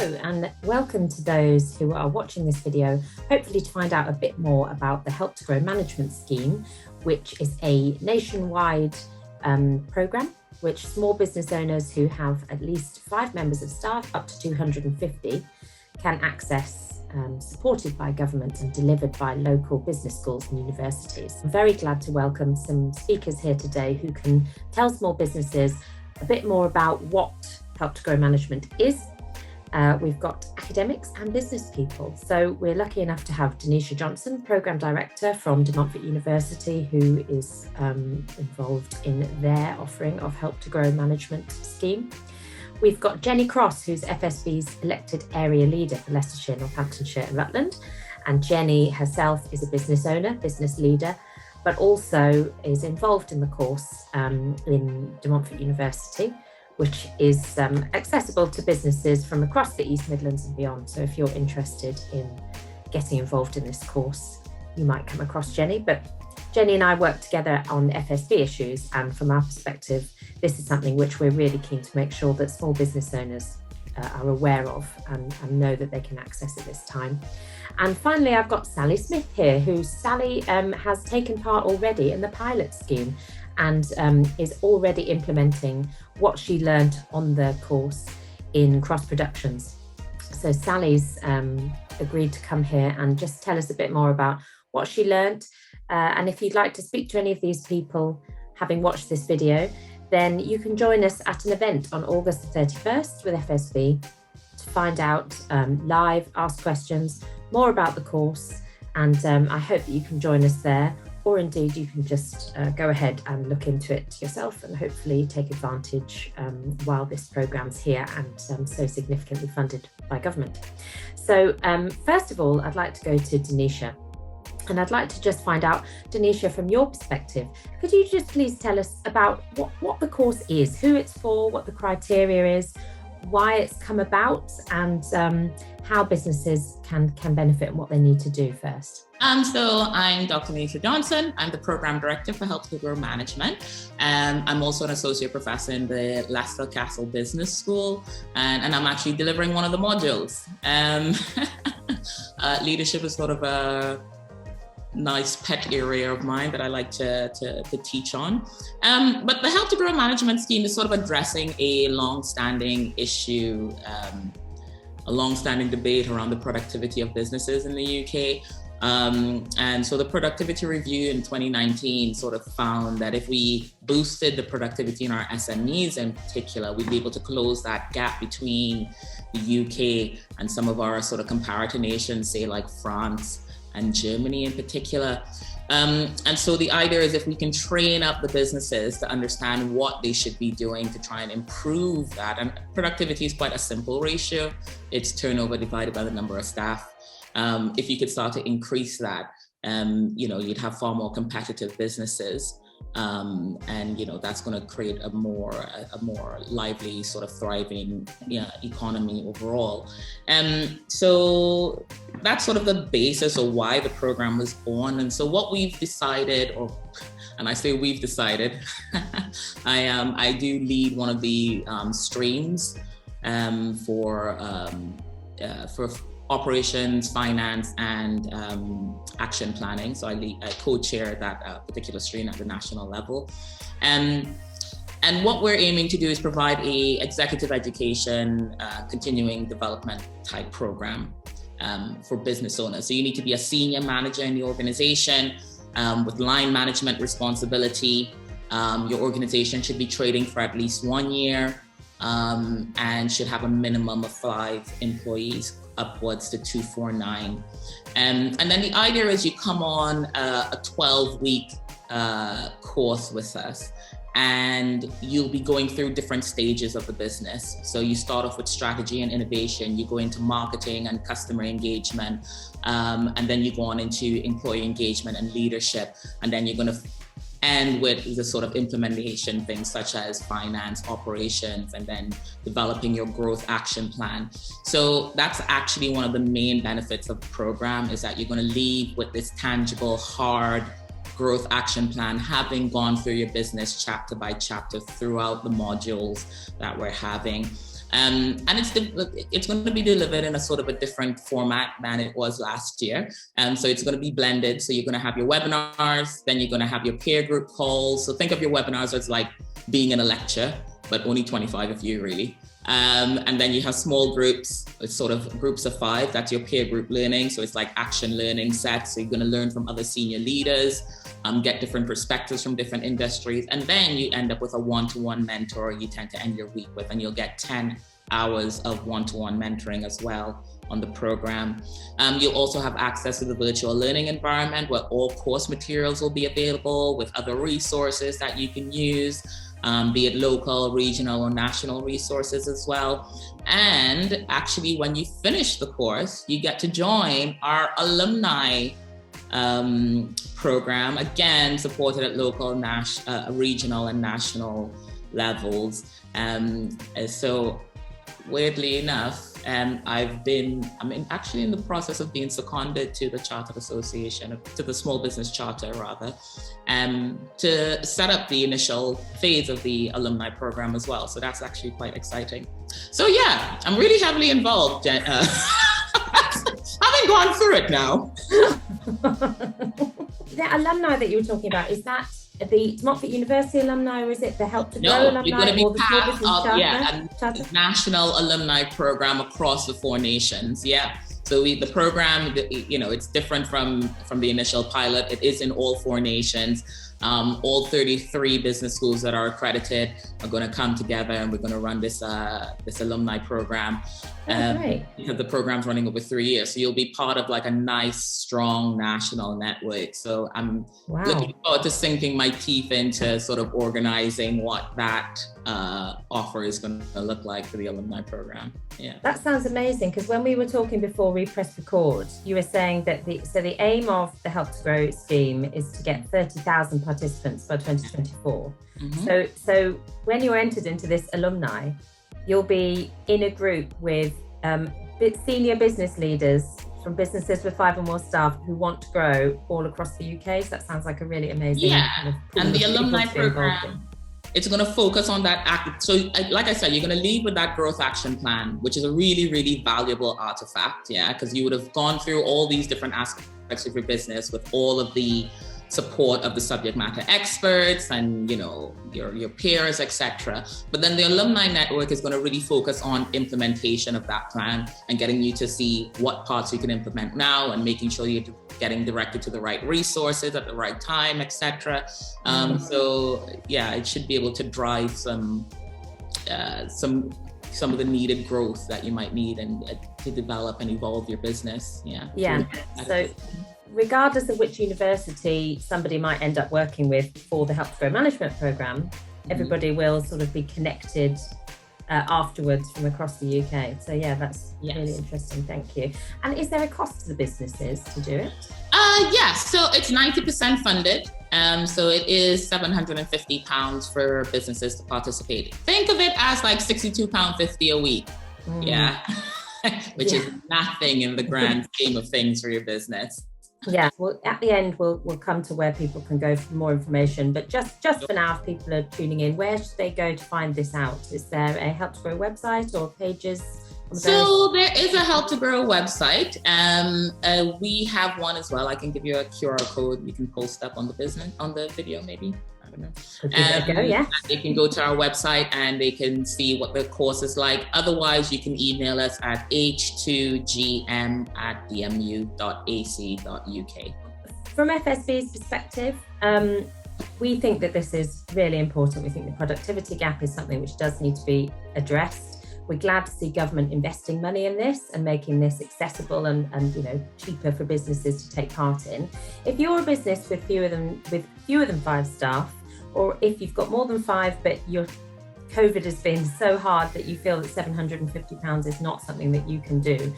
and welcome to those who are watching this video, hopefully to find out a bit more about the Help to Grow Management Scheme, which is a nationwide programme which small business owners who have at least 5 members of staff, up to 250, can access, supported by government and delivered by local business schools and universities. I'm very glad to welcome some speakers here today who can tell small businesses a bit more about what Help to Grow Management is. We've got academics and business people. So we're lucky enough to have Denisha Johnson, Programme Director from Montfort University, who is involved in their offering of Help to Grow Management Scheme. We've got Jenny Cross, who's FSB's elected area leader for Leicestershire, Northamptonshire and Rutland. And Jenny herself is a business owner, business leader, but also is involved in the course in Montfort University, which is accessible to businesses from across the East Midlands and beyond. So if you're interested in getting involved in this course, you might come across Jenny. But Jenny and I work together on FSB issues, and from our perspective, this is something which we're really keen to make sure that small business owners are aware of and know that they can access at this time. And finally, I've got Sally Smith here, who Sally has taken part already in the pilot scheme and is already implementing what she learned on the course in cross productions. So Sally's agreed to come here and just tell us a bit more about what she learned. And if you'd like to speak to any of these people, having watched this video, then you can join us at an event on August the 31st with FSB to find out live, ask questions, more about the course. And I hope that you can join us there. Or indeed, you can just go ahead and look into it yourself and hopefully take advantage while this programme's here and so significantly funded by government. So first of all, I'd like to go to Denisha. And I'd like to just find out, Denisha, from your perspective, could you just please tell us about what the course is, who it's for, what the criteria is, why it's come about, and how businesses can benefit and what they need to do first? So I'm Dr. Denisha Johnson. I'm the Programme Director for Help to Grow Management. I'm also an Associate Professor in the Leicester Castle Business School, and I'm actually delivering one of the modules. Leadership is sort of a nice pet area of mine that I like to teach on. But the Help to Grow Management Scheme is sort of addressing a long-standing issue, a long-standing debate around the productivity of businesses in the UK. And so the productivity review in 2019 sort of found that if we boosted the productivity in our SMEs in particular, we'd be able to close that gap between the UK and some of our sort of comparator nations, say like France and Germany in particular. And so the idea is if we can train up the businesses to understand what they should be doing to try and improve that. And productivity is quite a simple ratio. It's turnover divided by the number of staff. If you could start to increase that, you'd have far more competitive businesses. And that's going to create a more lively, sort of thriving economy overall. So that's sort of the basis of why the program was born. And so what we've decided, and I say we've decided, I do lead one of the streams for operations, finance, and action planning. So I co-chair that particular stream at the national level. And what we're aiming to do is provide a executive education, continuing development type program for business owners. So you need to be a senior manager in the organization with line management responsibility. Your organization should be trading for at least 1 year and should have a minimum of 5 employees, upwards to 249. And then the idea is you come on a 12-week course with us, and you'll be going through different stages of the business. So you start off with strategy and innovation, you go into marketing and customer engagement, and then you go on into employee engagement and leadership, and then you're going to end with the sort of implementation things such as finance, operations, and then developing your growth action plan. So that's actually one of the main benefits of the program, is that you're going to leave with this tangible, hard growth action plan, having gone through your business chapter by chapter throughout the modules that we're having. And it's going to be delivered in a sort of a different format than it was last year. So it's going to be blended. So you're going to have your webinars, then you're going to have your peer group calls. So think of your webinars as like being in a lecture, but only 25 of you really. And then you have small groups, it's sort of groups of 5, that's your peer group learning. So it's like action learning sets. So you're going to learn from other senior leaders, get different perspectives from different industries. And then you end up with a one-to-one mentor you tend to end your week with, and you'll get 10 hours of one-to-one mentoring as well on the program. You'll also have access to the virtual learning environment where all course materials will be available with other resources that you can use. Be it local, regional, or national resources as well. And actually, when you finish the course, you get to join our alumni program, again, supported at local, regional, and national levels. So weirdly enough, I'm actually in the process of being seconded to the Chartered Association, to the Small Business Charter rather, to set up the initial phase of the alumni program as well. So that's actually quite exciting. So yeah, I'm really heavily involved. Having gone through it now. The alumni that you were talking about, is that the Montfort University alumni, or is it the Help to Grow alumni? You're going to be or the part of Charter? a national alumni program across the 4 nations. Yeah. So the program, it's different from the initial pilot. It is in all 4 nations. All 33 business schools that are accredited are going to come together, and we're going to run this alumni program. Great. Because the program's running over 3 years, so you'll be part of like a nice, strong national network. So I'm looking forward to sinking my teeth into sort of organizing what that offer is going to look like for the alumni program. Yeah, that sounds amazing. Because when we were talking before we pressed record, you were saying that the aim of the Help to Grow scheme is to get 30,000 participants by 2024. Mm-hmm. So when you're entered into this alumni, you'll be in a group with senior business leaders from businesses with 5 or more staff who want to grow all across the UK. So that sounds like a really amazing kind of pool. And the alumni program, it's going to focus on that act. So like I said, you're going to lead with that growth action plan, which is a really, really valuable artifact. Yeah, because you would have gone through all these different aspects of your business with all of the support of the subject matter experts and your peers, etc. But then the alumni network is going to really focus on implementation of that plan and getting you to see what parts you can implement now and making sure you're getting directed to the right resources at the right time, etc. So yeah, it should be able to drive some of the needed growth that you might need and to develop and evolve your business. Yeah. So regardless of which university somebody might end up working with for the Help to Grow management program, everybody will sort of be connected afterwards from across the UK. So yeah, that's really interesting. Thank you. And is there a cost to the businesses to do it? Yes. So it's 90% funded. So it is £750 for businesses to participate. Think of it as like £62.50 a week. Yeah. Which is nothing in the grand scheme of things for your business. Yeah, well, at the end, we'll come to where people can go for more information. But just for now, if people are tuning in, where should they go to find this out? Is there a Help to Grow website or pages? So there is a Help to Grow website. We have one as well. I can give you a QR code. You can post up on the video maybe. I don't know. They can go to our website and they can see what the course is like. Otherwise, you can email us at h2gm@dmu.ac.uk. From FSB's perspective, we think that this is really important. We think the productivity gap is something which does need to be addressed. We're glad to see government investing money in this and making this accessible and cheaper for businesses to take part in. If you're a business with fewer than 5 staff, or if you've got more than 5 but your COVID has been so hard that you feel that £750 is not something that you can do,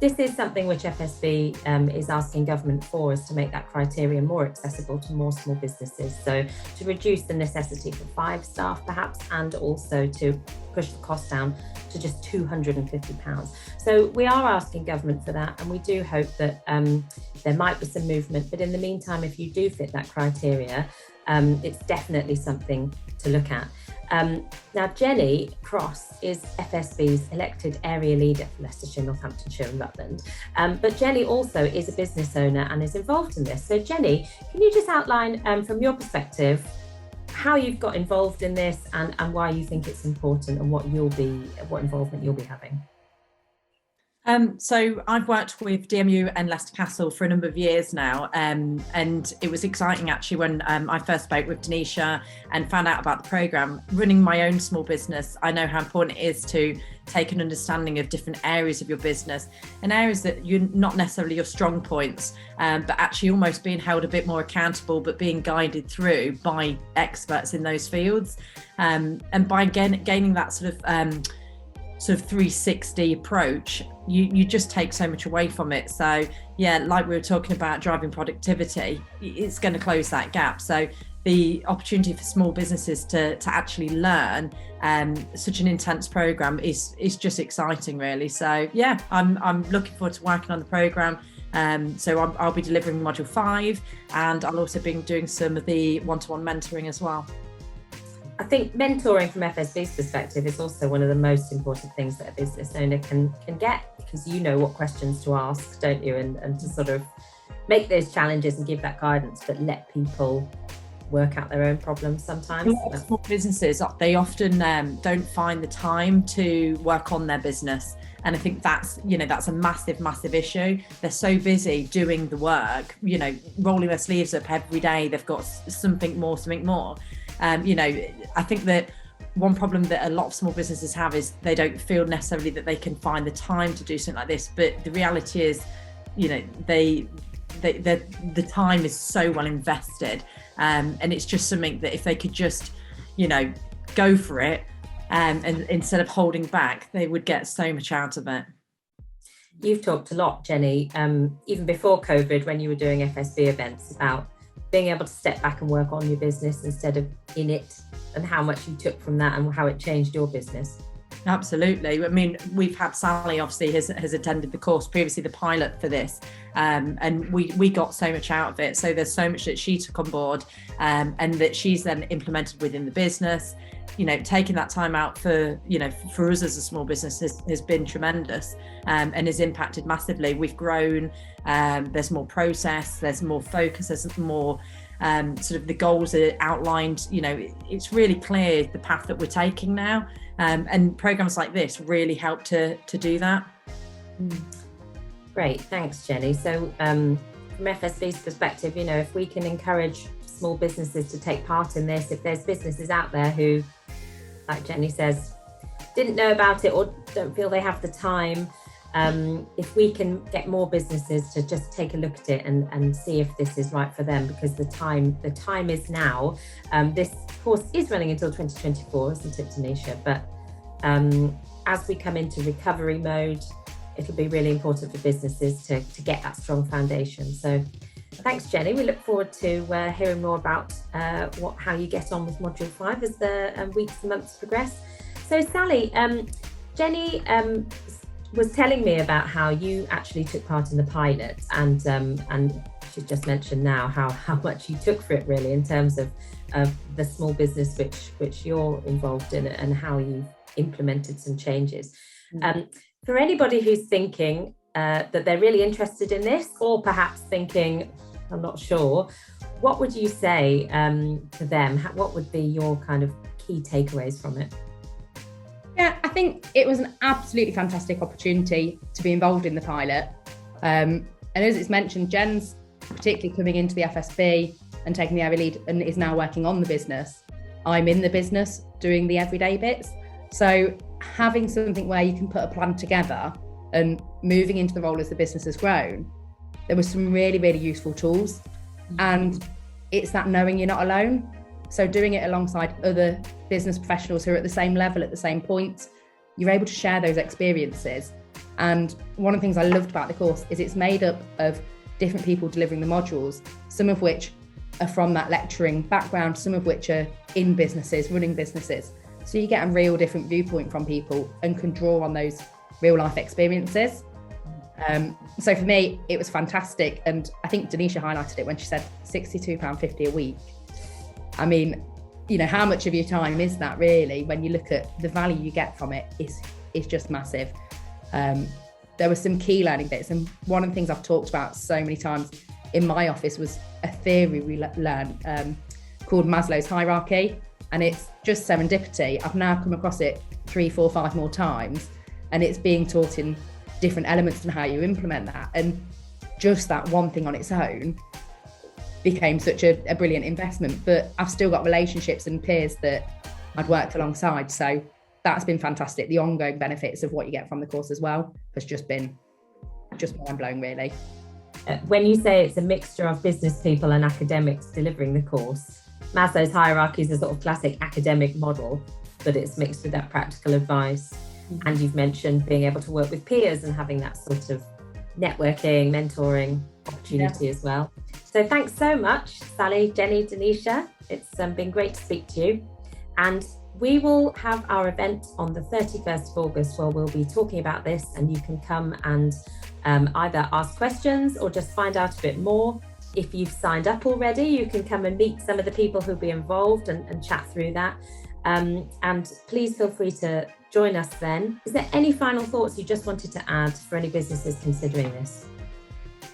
this is something which FSB is asking government for, is to make that criteria more accessible to more small businesses. So to reduce the necessity for 5 staff perhaps, and also to push the cost down to just £250. So we are asking government for that, and we do hope that there might be some movement. But in the meantime, if you do fit that criteria, it's definitely something to look at. Now, Jenny Cross is FSB's elected area leader for Leicestershire, Northamptonshire and Rutland. But Jenny also is a business owner and is involved in this. So Jenny, can you just outline from your perspective how you've got involved in this and why you think it's important and what involvement you'll be having? So I've worked with DMU and Leicester Castle for a number of years now, and it was exciting actually when I first spoke with Denisha and found out about the programme. Running my own small business, I know how important it is to take an understanding of different areas of your business and areas that you're not necessarily your strong points, but actually almost being held a bit more accountable, but being guided through by experts in those fields. And by gaining that sort of 360 approach, you just take so much away from it. So yeah, like we were talking about driving productivity, it's going to close that gap. So the opportunity for small businesses to actually learn such an intense program is just exciting, really. So yeah, I'm looking forward to working on the program. So I'll be delivering module 5, and I'll also be doing some of the one-to-one mentoring as well. I think mentoring from FSB's perspective is also one of the most important things that a business owner can get, because you know what questions to ask, don't you? And to sort of make those challenges and give that guidance, but let people work out their own problems sometimes. A lot of small businesses, they often don't find the time to work on their business. And I think that's a massive issue. They're so busy doing the work, rolling their sleeves up every day. They've got something more. I think that one problem that a lot of small businesses have is they don't feel necessarily that they can find the time to do something like this. But the reality is, the time is so well invested, and it's just something that if they could just, go for it, and instead of holding back, they would get so much out of it. You've talked a lot, Jenny, even before COVID, when you were doing FSB events, about being able to step back and work on your business instead of in it, and how much you took from that and how it changed your business. Absolutely. I mean, we've had Sally, obviously, has attended the course previously, the pilot for this, and we got so much out of it. So there's so much that she took on board, and that she's then implemented within the business. Taking that time out for us as a small business has been tremendous, and has impacted massively. We've grown, there's more process, there's more focus, there's more sort of the goals are outlined. It's really clear the path that we're taking now, and programs like this really help to do that. Great, thanks, Jenny. So from FSB's perspective, if we can encourage small businesses to take part in this, if there's businesses out there who, like Jenny says, didn't know about it or don't feel they have the time, if we can get more businesses to just take a look at it and see if this is right for them, because the time is now. This course is running until 2024, isn't it, Denisha? But as we come into recovery mode, it'll be really important for businesses to get that strong foundation. So thanks, Jenny. We look forward to hearing more about how you get on with Module 5 as the weeks and months progress. So Sally, Jenny was telling me about how you actually took part in the pilot, and she just mentioned now how much you took for it, really, in terms of the small business which you're involved in, and how you've implemented some changes. For anybody who's thinking that they're really interested in this, or perhaps thinking, I'm not sure, what would you say to them? What would be your kind of key takeaways from it? Yeah, I think it was an absolutely fantastic opportunity to be involved in the pilot. And as it's mentioned, Jen's particularly coming into the FSB and taking the area lead and is now working on the business. I'm in the business doing the everyday bits. So having something where you can put a plan together and moving into the role as the business has grown, there were some really, really useful tools. And it's that knowing you're not alone. So doing it alongside other business professionals who are at the same level, at the same point, you're able to share those experiences. And one of the things I loved about the course is it's made up of different people delivering the modules, some of which are from that lecturing background, some of which are in businesses, running businesses. So you get a real different viewpoint from people and can draw on those real life experiences. So for me, it was fantastic. And I think Denisha highlighted it when she said £62.50 a week. I mean, how much of your time is that really? When you look at the value you get from it, is just massive. There were some key learning bits, and one of the things I've talked about so many times in my office was a theory we learned called Maslow's hierarchy, and it's just serendipity. I've now come across it 3, 4, 5 more times, and it's being taught in different elements and how you implement that. And just that one thing on its own became such a brilliant investment. But I've still got relationships and peers that I'd worked alongside, so that's been fantastic. The ongoing benefits of what you get from the course as well has just been mind-blowing, really. When you say it's a mixture of business people and academics delivering the course, Maslow's hierarchy is a sort of classic academic model, but it's mixed with that practical advice. Mm-hmm. And you've mentioned being able to work with peers and having that sort of networking, mentoring opportunity as well. So thanks so much, Sally, Jenny, Denisha. It's been great to speak to you. And we will have our event on the 31st of August where we'll be talking about this, and you can come and either ask questions or just find out a bit more. If you've signed up already, you can come and meet some of the people who'll be involved and chat through that. And please feel free to join us then. Is there any final thoughts you just wanted to add for any businesses considering this?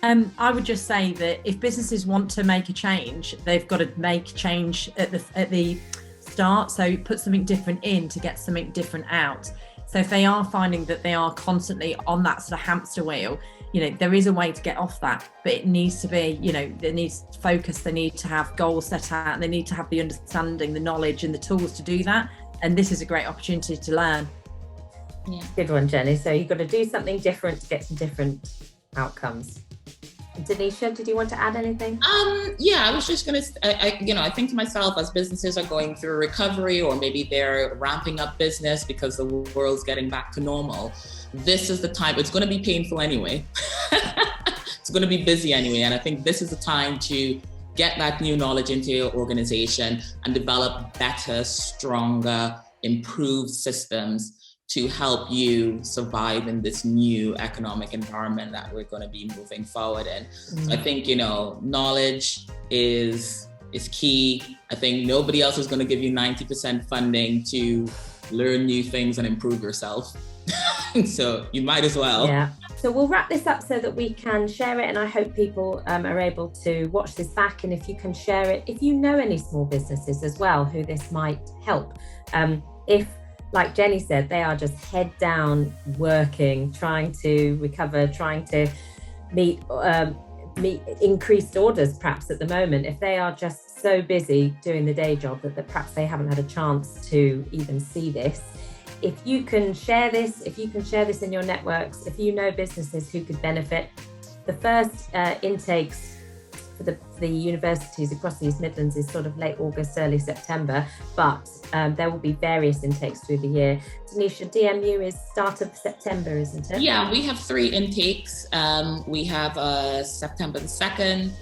I would just say that if businesses want to make a change, they've got to make change at the start. So put something different in to get something different out. So if they are finding that they are constantly on that sort of hamster wheel, there is a way to get off that, but it needs to be, there needs focus. They need to have goals set out, and they need to have the understanding, the knowledge and the tools to do that. And this is a great opportunity to learn. Yeah. Good one, Jenny. So you've got to do something different to get some different outcomes. Denisha, did you want to add anything? I was just going to, I think to myself, as businesses are going through recovery, or maybe they're ramping up business because the world's getting back to normal, this is the time. It's going to be painful anyway. It's going to be busy anyway. And I think this is the time to get that new knowledge into your organization and develop better, stronger, improved systems to help you survive in this new economic environment that we're going to be moving forward in. So I think, knowledge is key. I think nobody else is going to give you 90% funding to learn new things and improve yourself. So you might as well. Yeah. So we'll wrap this up so that we can share it, and I hope people are able to watch this back. And if you can share it, if you know any small businesses as well who this might help, if, like Jenny said, they are just head down working, trying to recover, trying to meet increased orders perhaps at the moment. If they are just so busy doing the day job that perhaps they haven't had a chance to even see this, if you can share this, in your networks, if you know businesses who could benefit. The first intakes for the universities across the East Midlands is sort of late August, early September, but there will be various intakes through the year. Denisha, DMU is start of September, isn't it? Yeah, we have 3 intakes. We have September the 2nd,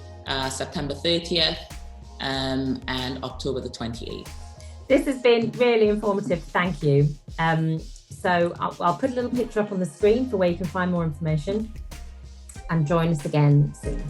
September 30th, and October the 28th. This has been really informative, thank you. So I'll put a little picture up on the screen for where you can find more information, and join us again soon.